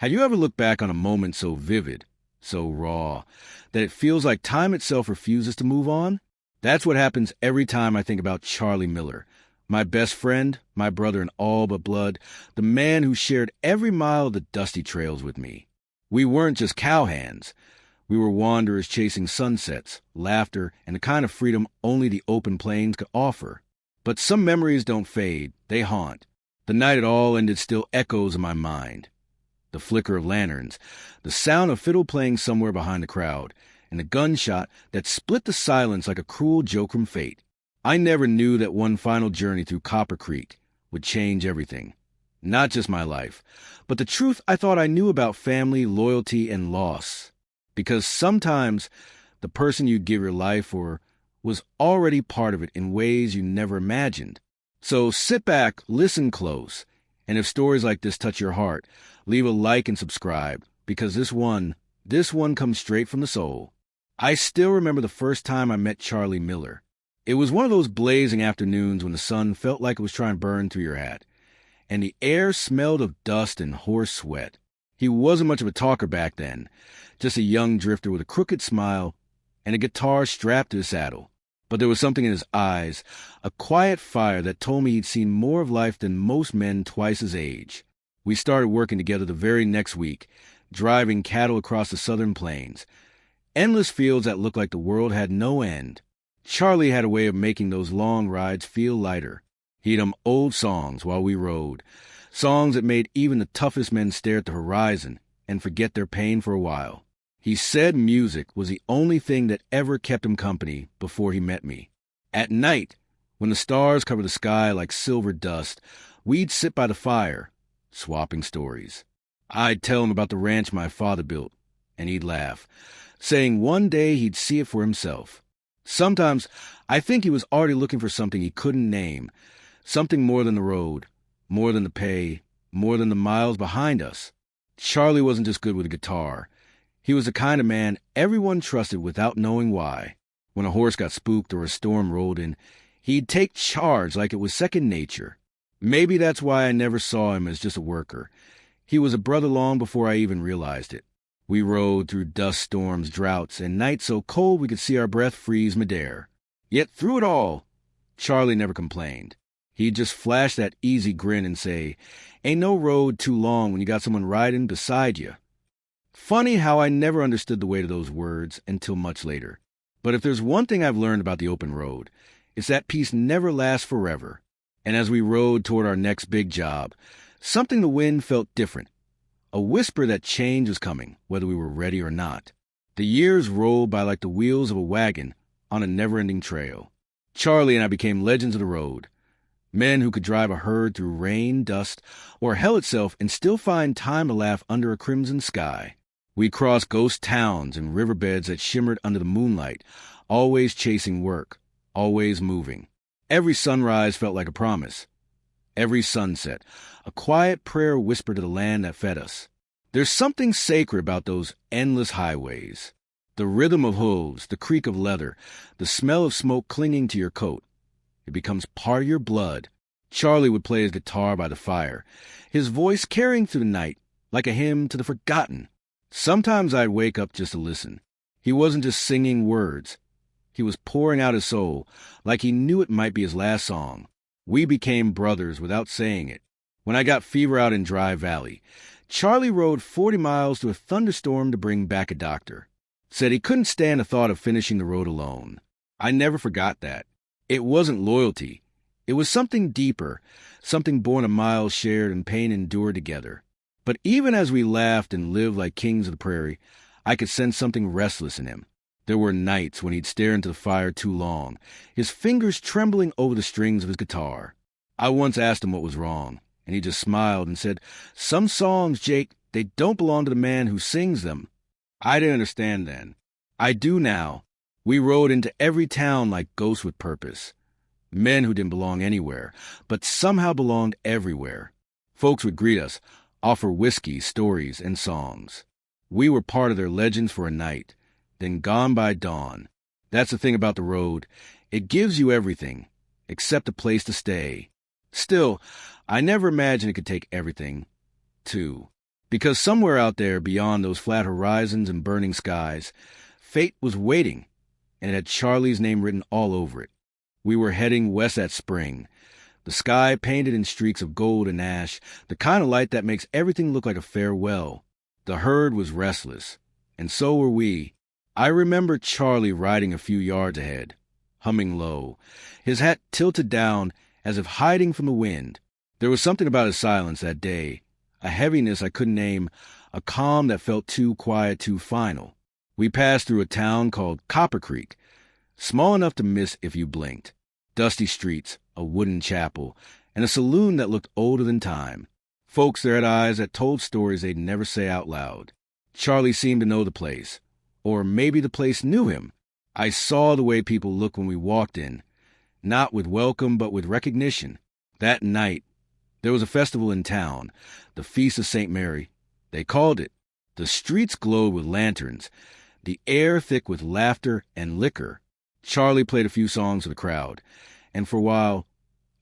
Have you ever looked back on a moment so vivid, so raw, that it feels like time itself refuses to move on? That's what happens every time I think about Charlie Miller, my best friend, my brother in all but blood, the man who shared every mile of the dusty trails with me. We weren't just cowhands. We were wanderers chasing sunsets, laughter, and the kind of freedom only the open plains could offer. But some memories don't fade, they haunt. The night it all ended still echoes in my mind. The flicker of lanterns, the sound of fiddle playing somewhere behind the crowd, and the gunshot that split the silence like a cruel joke from fate. I never knew that one final journey through Copper Creek would change everything. Not just my life, but the truth I thought I knew about family, loyalty, and loss. Because sometimes the person you give your life for was already part of it in ways you never imagined. So sit back, listen close, and if stories like this touch your heart, leave a like and subscribe, because this one comes straight from the soul. I still remember the first time I met Charlie Miller. It was one of those blazing afternoons when the sun felt like it was trying to burn through your hat, and the air smelled of dust and horse sweat. He wasn't much of a talker back then, just a young drifter with a crooked smile and a guitar strapped to his saddle. But there was something in his eyes, a quiet fire that told me he'd seen more of life than most men twice his age. We started working together the very next week, driving cattle across the southern plains. Endless fields that looked like the world had no end. Charlie had a way of making those long rides feel lighter. He'd hum old songs while we rode, songs that made even the toughest men stare at the horizon and forget their pain for a while. He said music was the only thing that ever kept him company before he met me. At night, when the stars covered the sky like silver dust, we'd sit by the fire, swapping stories. I'd tell him about the ranch my father built, and he'd laugh, saying one day he'd see it for himself. Sometimes I think he was already looking for something he couldn't name, something more than the road, more than the pay, more than the miles behind us. Charlie wasn't just good with a guitar. He was the kind of man everyone trusted without knowing why. When a horse got spooked or a storm rolled in, he'd take charge like it was second nature. Maybe that's why I never saw him as just a worker. He was a brother long before I even realized it. We rode through dust storms, droughts, and nights so cold we could see our breath freeze midair. Yet through it all, Charlie never complained. He'd just flash that easy grin and say, "Ain't no road too long when you got someone riding beside you." Funny how I never understood the weight of those words until much later. But if there's one thing I've learned about the open road, it's that peace never lasts forever. And as we rode toward our next big job, something in the wind felt different. A whisper that change was coming, whether we were ready or not. The years rolled by like the wheels of a wagon on a never-ending trail. Charlie and I became legends of the road. Men who could drive a herd through rain, dust, or hell itself and still find time to laugh under a crimson sky. We crossed ghost towns and riverbeds that shimmered under the moonlight, always chasing work, always moving. Every sunrise felt like a promise. Every sunset, a quiet prayer whispered to the land that fed us. There's something sacred about those endless highways. The rhythm of hooves, the creak of leather, the smell of smoke clinging to your coat. It becomes part of your blood. Charlie would play his guitar by the fire, his voice carrying through the night like a hymn to the forgotten. Sometimes I'd wake up just to listen. He wasn't just singing words. He was pouring out his soul, like he knew it might be his last song. We became brothers without saying it. When I got fever out in Dry Valley, Charlie rode 40 miles to a thunderstorm to bring back a doctor. Said he couldn't stand the thought of finishing the road alone. I never forgot that. It wasn't loyalty. It was something deeper, something born of miles shared and pain endured together. But even as we laughed and lived like kings of the prairie, I could sense something restless in him. There were nights when he'd stare into the fire too long, his fingers trembling over the strings of his guitar. I once asked him what was wrong, and he just smiled and said, "Some songs, Jake, they don't belong to the man who sings them." I didn't understand then. I do now. We rode into every town like ghosts with purpose. Men who didn't belong anywhere, but somehow belonged everywhere. Folks would greet us, offer whiskey, stories, and songs. We were part of their legends for a night, then gone by dawn. That's the thing about the road. It gives you everything, except a place to stay. Still, I never imagined it could take everything, too. Because somewhere out there, beyond those flat horizons and burning skies, fate was waiting, and it had Charlie's name written all over it. We were heading west that spring, the sky painted in streaks of gold and ash, the kind of light that makes everything look like a farewell. The herd was restless, and so were we. I remember Charlie riding a few yards ahead, humming low, his hat tilted down as if hiding from the wind. There was something about his silence that day, a heaviness I couldn't name, a calm that felt too quiet, too final. We passed through a town called Copper Creek, small enough to miss if you blinked. Dusty streets, a wooden chapel, and a saloon that looked older than time. Folks there had eyes that told stories they'd never say out loud. Charlie seemed to know the place, or maybe the place knew him. I saw the way people looked when we walked in, not with welcome but with recognition. That night, there was a festival in town, the Feast of St. Mary, they called it. The streets glowed with lanterns, the air thick with laughter and liquor. Charlie played a few songs for the crowd, and for a while,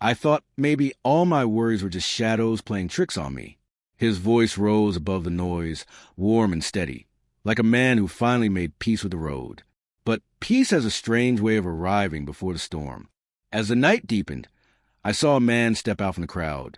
I thought maybe all my worries were just shadows playing tricks on me. His voice rose above the noise, warm and steady, like a man who finally made peace with the road. But peace has a strange way of arriving before the storm. As the night deepened, I saw a man step out from the crowd,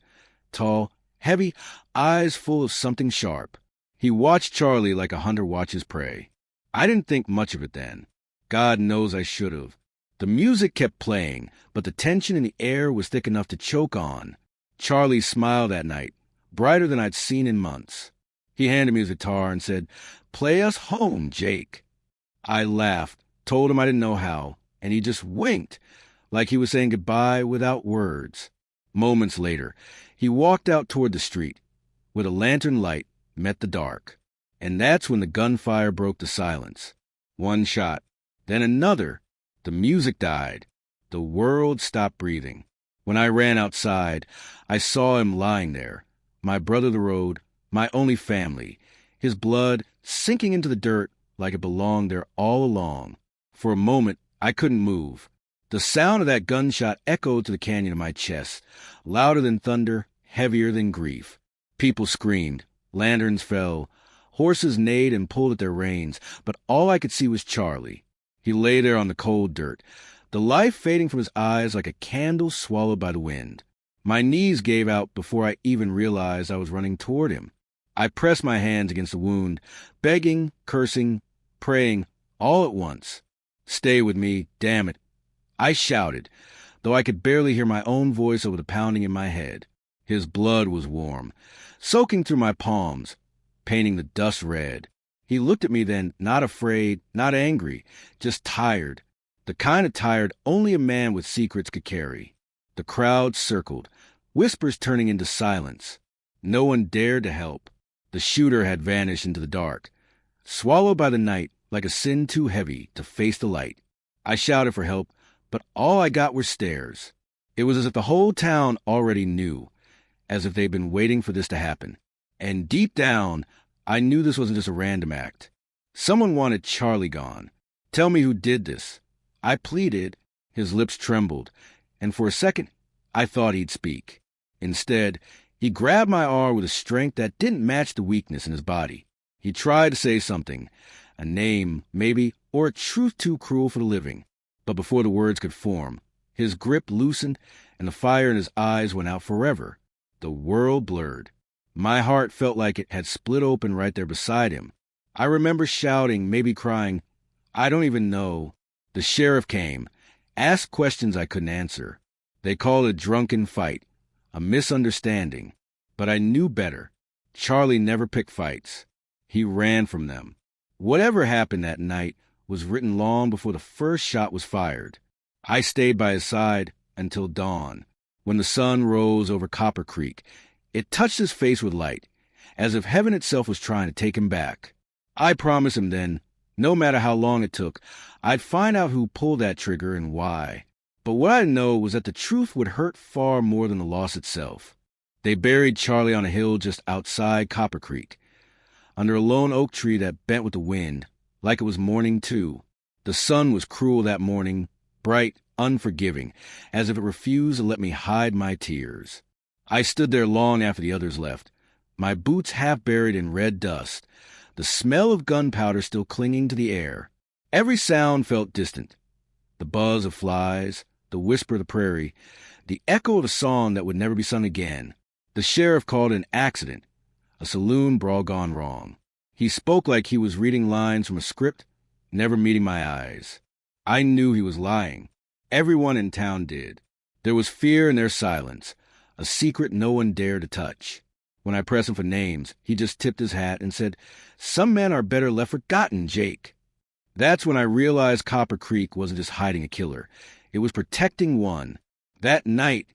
tall, heavy, eyes full of something sharp. He watched Charlie like a hunter watches prey. I didn't think much of it then. God knows I should have. The music kept playing, but the tension in the air was thick enough to choke on. Charlie smiled that night, brighter than I'd seen in months. He handed me his guitar and said, "Play us home, Jake." I laughed, told him I didn't know how, and he just winked, like he was saying goodbye without words. Moments later, he walked out toward the street, where the lantern light met the dark. And that's when the gunfire broke the silence. One shot, then another. The music died. The world stopped breathing. When I ran outside, I saw him lying there, my brother the road, my only family, his blood sinking into the dirt like it belonged there all along. For a moment, I couldn't move. The sound of that gunshot echoed to the canyon of my chest, louder than thunder, heavier than grief. People screamed, lanterns fell, horses neighed and pulled at their reins, but all I could see was Charlie. He lay there on the cold dirt, the life fading from his eyes like a candle swallowed by the wind. My knees gave out before I even realized I was running toward him. I pressed my hands against the wound, begging, cursing, praying, all at once. "Stay with me, damn it," I shouted, though I could barely hear my own voice over the pounding in my head. His blood was warm, soaking through my palms, painting the dust red. He looked at me then, not afraid, not angry, just tired, the kind of tired only a man with secrets could carry. The crowd circled, whispers turning into silence. No one dared to help. The shooter had vanished into the dark, swallowed by the night like a sin too heavy to face the light. I shouted for help, but all I got were stares. It was as if the whole town already knew, as if they'd been waiting for this to happen. And deep down, I knew this wasn't just a random act. Someone wanted Charlie gone. "Tell me who did this." I pleaded. His lips trembled, and for a second, I thought he'd speak. Instead, he grabbed my arm with a strength that didn't match the weakness in his body. He tried to say something, a name, maybe, or a truth too cruel for the living. But before the words could form, his grip loosened, and the fire in his eyes went out forever. The world blurred. My heart felt like it had split open right there beside him. I remember shouting, maybe crying, I don't even know. The sheriff came, asked questions I couldn't answer. They called it a drunken fight, a misunderstanding. But I knew better. Charlie never picked fights. He ran from them. Whatever happened that night was written long before the first shot was fired. I stayed by his side until dawn. When the sun rose over Copper Creek, it touched his face with light, as if heaven itself was trying to take him back. I promised him then, no matter how long it took, I'd find out who pulled that trigger and why. But what I didn't know was that the truth would hurt far more than the loss itself. They buried Charlie on a hill just outside Copper Creek, under a lone oak tree that bent with the wind, like it was morning too. The sun was cruel that morning, bright, unforgiving, as if it refused to let me hide my tears. I stood there long after the others left, my boots half buried in red dust, the smell of gunpowder still clinging to the air. Every sound felt distant. The buzz of flies, the whisper of the prairie, the echo of a song that would never be sung again. The sheriff called an accident, a saloon brawl gone wrong. He spoke like he was reading lines from a script, never meeting my eyes. I knew he was lying. Everyone in town did. There was fear in their silence, a secret no one dared to touch. When I pressed him for names, he just tipped his hat and said, "Some men are better left forgotten, Jake." That's when I realized Copper Creek wasn't just hiding a killer. It was protecting one. That night,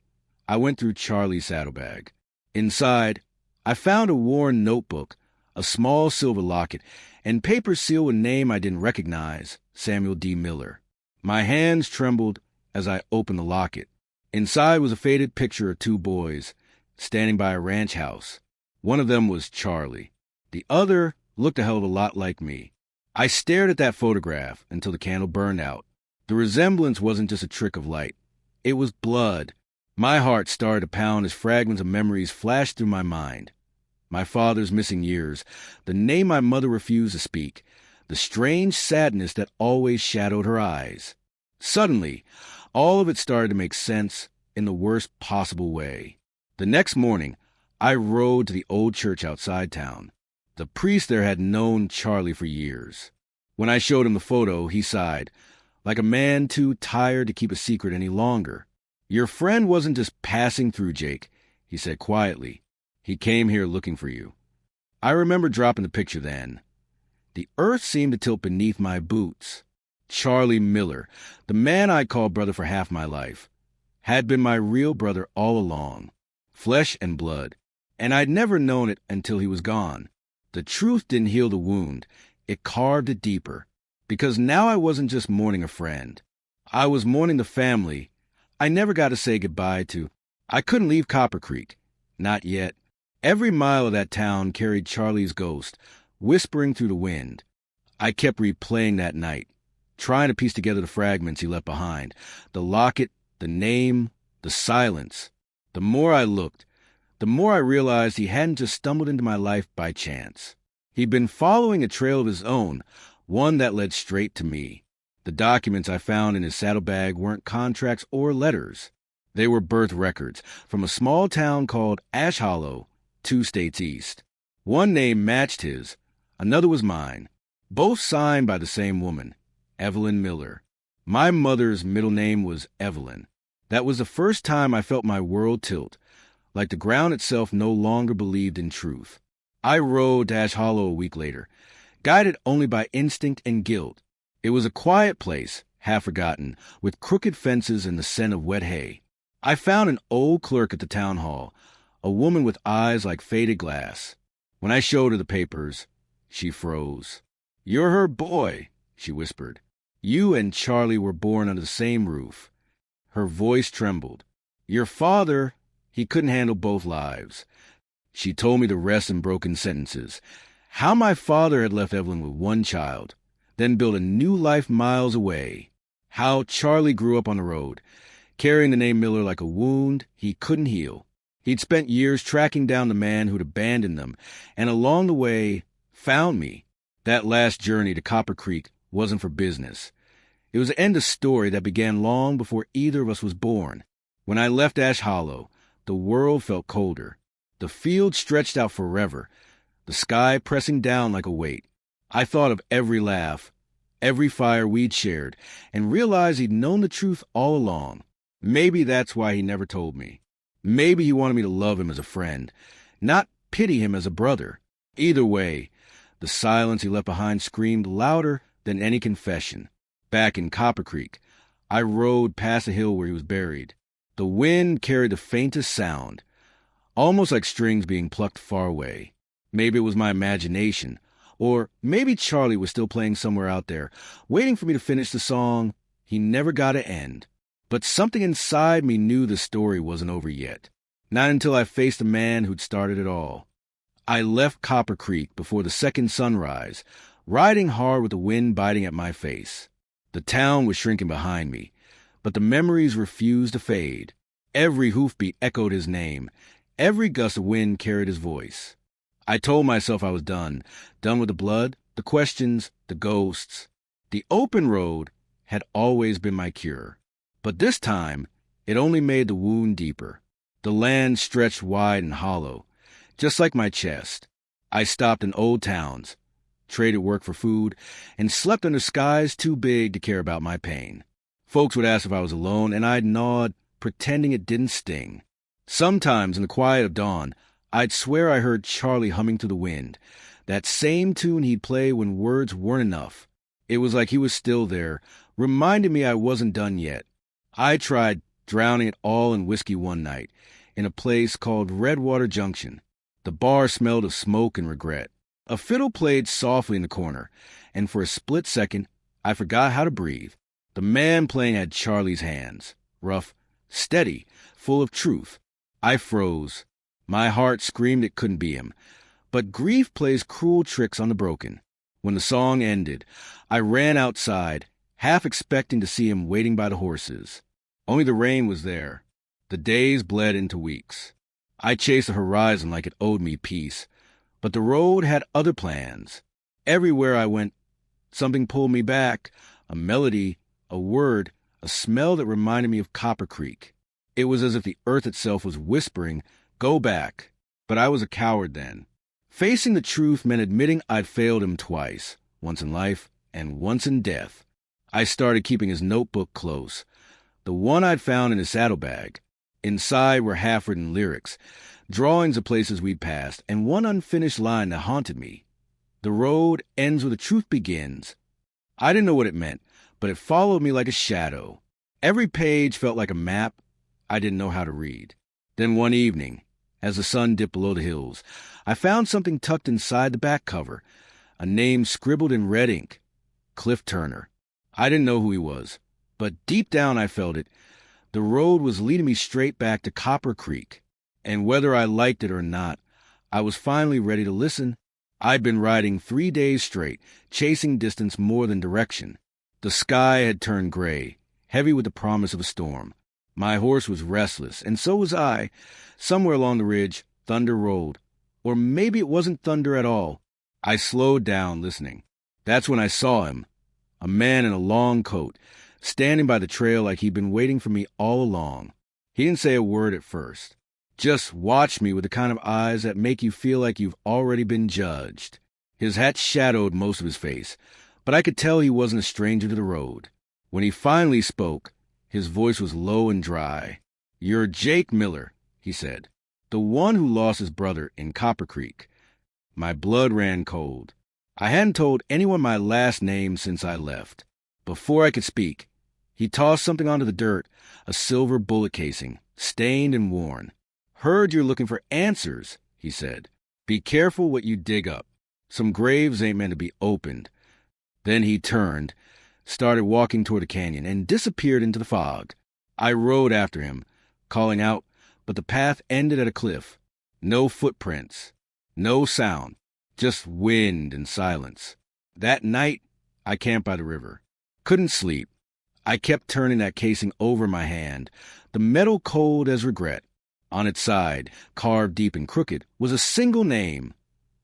I went through Charlie's saddlebag. Inside, I found a worn notebook, a small silver locket, and papers sealed with a name I didn't recognize, Samuel D. Miller. My hands trembled as I opened the locket. Inside was a faded picture of two boys, standing by a ranch house. One of them was Charlie. The other looked a hell of a lot like me. I stared at that photograph until the candle burned out. The resemblance wasn't just a trick of light. It was blood. My heart started to pound as fragments of memories flashed through my mind. My father's missing years, the name my mother refused to speak, the strange sadness that always shadowed her eyes. Suddenly, all of it started to make sense in the worst possible way. The next morning, I rode to the old church outside town. The priest there had known Charlie for years. When I showed him the photo, he sighed, like a man too tired to keep a secret any longer. "Your friend wasn't just passing through, Jake," he said quietly. "He came here looking for you." I remember dropping the picture then. The earth seemed to tilt beneath my boots. Charlie Miller, the man I called brother for half my life, had been my real brother all along, flesh and blood, and I'd never known it until he was gone. The truth didn't heal the wound. It carved it deeper, because now I wasn't just mourning a friend. I was mourning the family I never got to say goodbye to. I couldn't leave Copper Creek. Not yet. Every mile of that town carried Charlie's ghost, whispering through the wind. I kept replaying that night, trying to piece together the fragments he left behind. The locket, the name, the silence. The more I looked, the more I realized he hadn't just stumbled into my life by chance. He'd been following a trail of his own, one that led straight to me. The documents I found in his saddlebag weren't contracts or letters. They were birth records from a small town called Ash Hollow, 2 states east. One name matched his, another was mine, both signed by the same woman, Evelyn Miller. My mother's middle name was Evelyn. That was the first time I felt my world tilt, like the ground itself no longer believed in truth. I rode to Ash Hollow a week later, guided only by instinct and guilt. It was a quiet place, half forgotten, with crooked fences and the scent of wet hay. I found an old clerk at the town hall, a woman with eyes like faded glass. When I showed her the papers, she froze. "You're her boy," she whispered. "You and Charlie were born under the same roof." Her voice trembled. "Your father, he couldn't handle both lives." She told me the rest in broken sentences. How my father had left Evelyn with one child, then built a new life miles away. How Charlie grew up on the road, carrying the name Miller like a wound he couldn't heal. He'd spent years tracking down the man who'd abandoned them, and along the way, found me. That last journey to Copper Creek wasn't for business. It was the end of a story that began long before either of us was born. When I left Ash Hollow, the world felt colder. The field stretched out forever, the sky pressing down like a weight. I thought of every laugh, every fire we'd shared, and realized he'd known the truth all along. Maybe that's why he never told me. Maybe he wanted me to love him as a friend, not pity him as a brother. Either way, the silence he left behind screamed louder than any confession. Back in Copper Creek, I rode past the hill where he was buried. The wind carried the faintest sound, almost like strings being plucked far away. Maybe it was my imagination, or maybe Charlie was still playing somewhere out there, waiting for me to finish the song he never got to end. But something inside me knew the story wasn't over yet. Not until I faced the man who'd started it all. I left Copper Creek before the second sunrise, riding hard with the wind biting at my face. The town was shrinking behind me, but the memories refused to fade. Every hoofbeat echoed his name. Every gust of wind carried his voice. I told myself I was done. Done with the blood, the questions, the ghosts. The open road had always been my cure. But this time, it only made the wound deeper. The land stretched wide and hollow, just like my chest. I stopped in old towns, traded work for food, and slept under skies too big to care about my pain. Folks would ask if I was alone, and I'd nod, pretending it didn't sting. Sometimes, in the quiet of dawn, I'd swear I heard Charlie humming through the wind, that same tune he'd play when words weren't enough. It was like he was still there, reminding me I wasn't done yet. I tried drowning it all in whiskey one night, in a place called Redwater Junction. The bar smelled of smoke and regret. A fiddle played softly in the corner, and for a split second, I forgot how to breathe. The man playing had Charlie's hands, rough, steady, full of truth. I froze. My heart screamed it couldn't be him. But grief plays cruel tricks on the broken. When the song ended, I ran outside, half expecting to see him waiting by the horses. Only the rain was there. The days bled into weeks. I chased the horizon like it owed me peace. But the road had other plans. Everywhere I went, something pulled me back. A melody, a word, a smell that reminded me of Copper Creek. It was as if the earth itself was whispering, "Go back." But I was a coward then. Facing the truth meant admitting I'd failed him twice, once in life and once in death. I started keeping his notebook close, the one I'd found in his saddlebag. Inside were half-written lyrics, drawings of places we'd passed, and one unfinished line that haunted me. The road ends where the truth begins. I didn't know what it meant, but it followed me like a shadow. Every page felt like a map I didn't know how to read. Then one evening, as the sun dipped below the hills, I found something tucked inside the back cover, a name scribbled in red ink, Cliff Turner. I didn't know who he was, but deep down I felt it. The road was leading me straight back to Copper Creek, and whether I liked it or not, I was finally ready to listen. I'd been riding 3 days straight, chasing distance more than direction. The sky had turned gray, heavy with the promise of a storm. My horse was restless, and so was I. Somewhere along the ridge, thunder rolled. Or maybe it wasn't thunder at all. I slowed down, listening. That's when I saw him, a man in a long coat, standing by the trail like he'd been waiting for me all along. He didn't say a word at first. Just watched me with the kind of eyes that make you feel like you've already been judged. His hat shadowed most of his face, but I could tell he wasn't a stranger to the road. When he finally spoke, his voice was low and dry. "You're Jake Miller," he said, "the one who lost his brother in Copper Creek." My blood ran cold. I hadn't told anyone my last name since I left. Before I could speak, he tossed something onto the dirt, a silver bullet casing, stained and worn. "Heard you're looking for answers," he said. "Be careful what you dig up. Some graves ain't meant to be opened." Then he turned, started walking toward the canyon, and disappeared into the fog. I rode after him, calling out, but the path ended at a cliff. No footprints, no sound, just wind and silence. That night, I camped by the river. Couldn't sleep. I kept turning that casing over my hand, the metal cold as regret. On its side, carved deep and crooked, was a single name,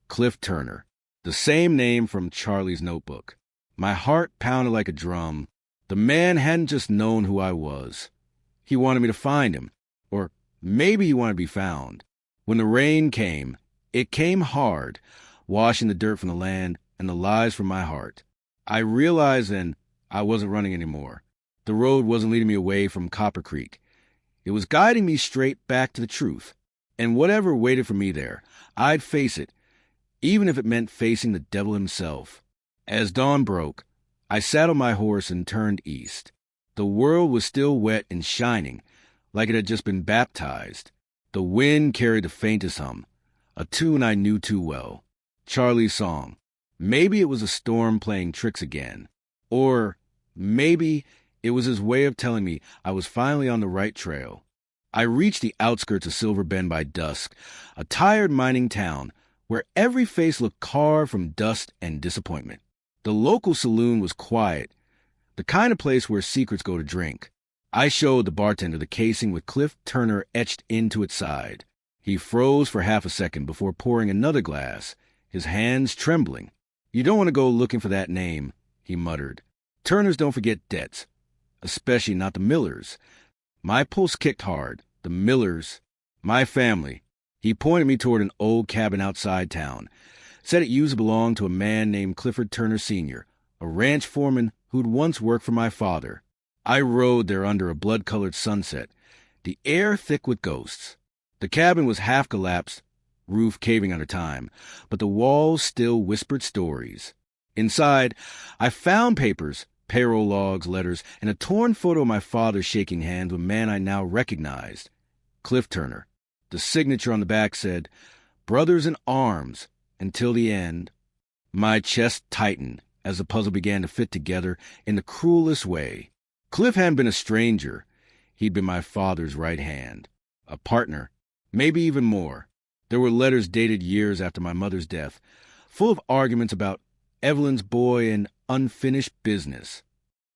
Cliff Turner, the same name from Charlie's notebook. My heart pounded like a drum. The man hadn't just known who I was. He wanted me to find him, or maybe he wanted to be found. When the rain came, it came hard, washing the dirt from the land and the lies from my heart. I realized then I wasn't running anymore. The road wasn't leading me away from Copper Creek. It was guiding me straight back to the truth. And whatever waited for me there, I'd face it, even if it meant facing the devil himself. As dawn broke, I saddled my horse and turned east. The world was still wet and shining, like it had just been baptized. The wind carried the faintest hum, a tune I knew too well. Charlie's song. Maybe it was a storm playing tricks again. Or maybe it was his way of telling me I was finally on the right trail. I reached the outskirts of Silver Bend by dusk, a tired mining town where every face looked carved from dust and disappointment. The local saloon was quiet, the kind of place where secrets go to drink. I showed the bartender the casing with Cliff Turner etched into its side. He froze for half a second before pouring another glass, his hands trembling. "You don't want to go looking for that name," he muttered. "Turners don't forget debts, especially not the Millers." My pulse kicked hard. The Millers. My family. He pointed me toward an old cabin outside town. Said it used to belong to a man named Clifford Turner Sr., a ranch foreman who'd once worked for my father. I rode there under a blood-colored sunset, the air thick with ghosts. The cabin was half collapsed, roof caving under time, but the walls still whispered stories. Inside, I found papers, payroll logs, letters, and a torn photo of my father shaking hands with a man I now recognized, Cliff Turner. The signature on the back said, "Brothers in Arms, until the end." My chest tightened as the puzzle began to fit together in the cruelest way. Cliff hadn't been a stranger. He'd been my father's right hand, a partner, maybe even more. There were letters dated years after my mother's death, full of arguments about Evelyn's boy and unfinished business.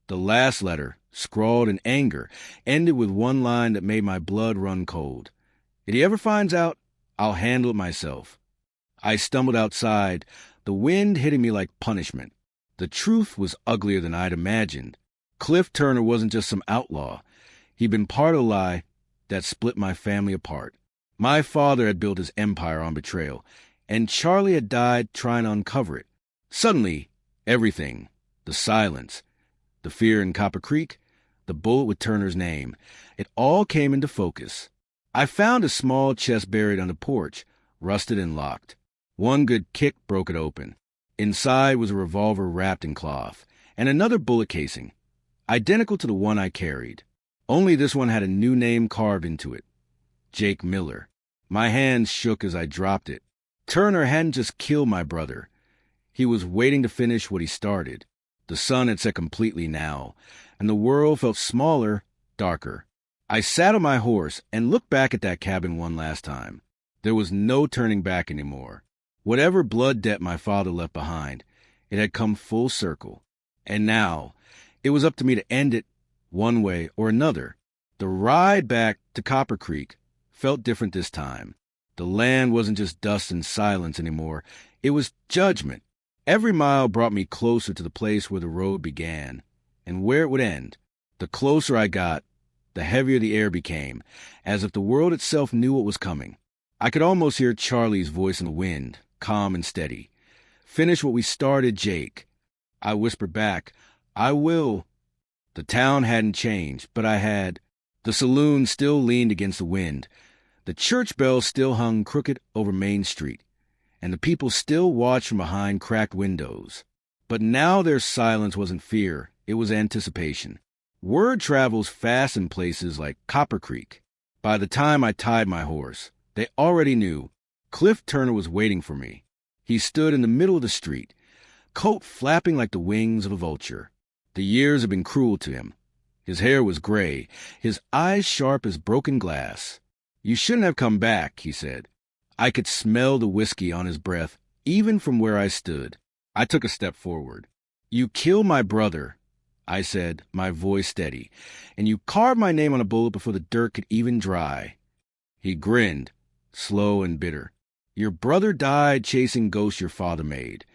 The last letter, scrawled in anger, ended with one line that made my blood run cold. "If he ever finds out, I'll handle it myself." I stumbled outside, the wind hitting me like punishment. The truth was uglier than I'd imagined. Cliff Turner wasn't just some outlaw. He'd been part of a lie that split my family apart. My father had built his empire on betrayal, and Charlie had died trying to uncover it. Suddenly, everything, the silence, the fear in Copper Creek, the bullet with Turner's name, it all came into focus. I found a small chest buried on the porch, rusted and locked. One good kick broke it open. Inside was a revolver wrapped in cloth, and another bullet casing, identical to the one I carried. Only this one had a new name carved into it, Jake Miller. My hands shook as I dropped it. Turner hadn't just killed my brother. He was waiting to finish what he started. The sun had set completely now, and the world felt smaller, darker. I sat on my horse and looked back at that cabin one last time. There was no turning back anymore. Whatever blood debt my father left behind, it had come full circle. And now, it was up to me to end it one way or another. The ride back to Copper Creek felt different this time. The land wasn't just dust and silence anymore. It was judgment. Every mile brought me closer to the place where the road began and where it would end. The closer I got, the heavier the air became, as if the world itself knew what was coming. I could almost hear Charlie's voice in the wind, calm and steady. "Finish what we started, Jake." I whispered back, "I will." The town hadn't changed, but I had. The saloon still leaned against the wind. The church bell still hung crooked over Main Street, and the people still watched from behind cracked windows. But now their silence wasn't fear, it was anticipation. Word travels fast in places like Copper Creek. By the time I tied my horse, they already knew. Cliff Turner was waiting for me. He stood in the middle of the street, coat flapping like the wings of a vulture. The years had been cruel to him. His hair was gray, his eyes sharp as broken glass. "You shouldn't have come back," he said. I could smell the whiskey on his breath, even from where I stood. I took a step forward. "You killed my brother," I said, my voice steady, "and you carved my name on a bullet before the dirt could even dry." He grinned, slow and bitter. "Your brother died chasing ghosts your father made."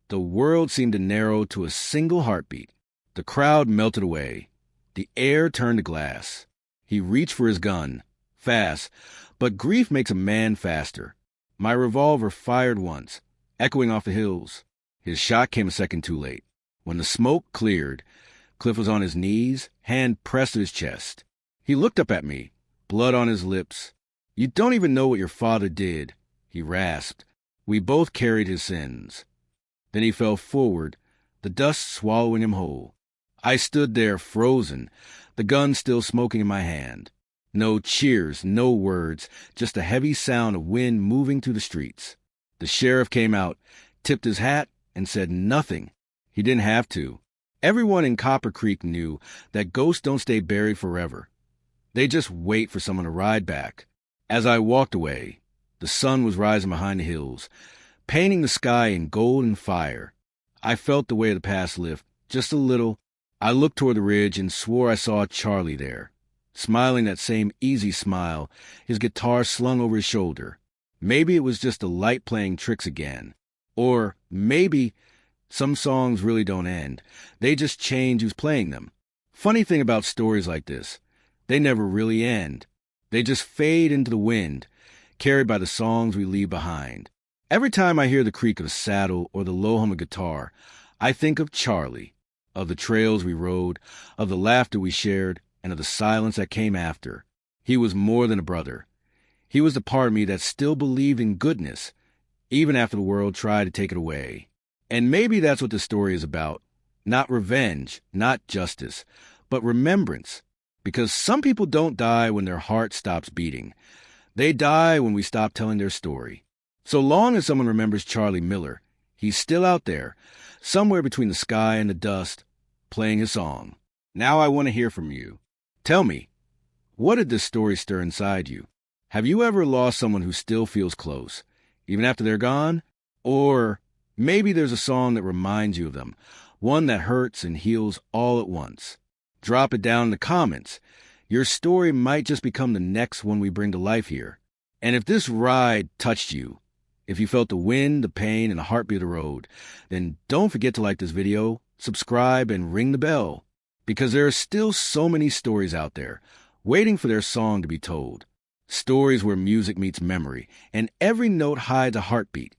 The world seemed to narrow to a single heartbeat. The crowd melted away. The air turned to glass. He reached for his gun, fast, but grief makes a man faster. My revolver fired once, echoing off the hills. His shot came a second too late. When the smoke cleared, Cliff was on his knees, hand pressed to his chest. He looked up at me, blood on his lips. "You don't even know what your father did," he rasped. "We both carried his sins." Then he fell forward, the dust swallowing him whole. I stood there frozen, the gun still smoking in my hand. No cheers, no words, just a heavy sound of wind moving through the streets. The sheriff came out, tipped his hat, and said nothing. He didn't have to. Everyone in Copper Creek knew that ghosts don't stay buried forever. They just wait for someone to ride back. As I walked away, the sun was rising behind the hills, painting the sky in gold and fire. I felt the weight of the past lift, just a little. I looked toward the ridge and swore I saw Charlie there, smiling that same easy smile, his guitar slung over his shoulder. Maybe it was just the light playing tricks again. Or maybe some songs really don't end. They just change who's playing them. Funny thing about stories like this, they never really end. They just fade into the wind, carried by the songs we leave behind. Every time I hear the creak of a saddle or the low hum of guitar, I think of Charlie, of the trails we rode, of the laughter we shared, and of the silence that came after. He was more than a brother. He was the part of me that still believed in goodness, even after the world tried to take it away. And maybe that's what the story is about. Not revenge, not justice, but remembrance. Because some people don't die when their heart stops beating. They die when we stop telling their story. So long as someone remembers Charlie Miller, he's still out there, somewhere between the sky and the dust, playing his song. Now I want to hear from you. Tell me, what did this story stir inside you? Have you ever lost someone who still feels close, even after they're gone? Or maybe there's a song that reminds you of them, one that hurts and heals all at once. Drop it down in the comments. Your story might just become the next one we bring to life here. And if this ride touched you, if you felt the wind, the pain, and the heartbeat of the road, then don't forget to like this video, subscribe, and ring the bell. Because there are still so many stories out there, waiting for their song to be told. Stories where music meets memory, and every note hides a heartbeat.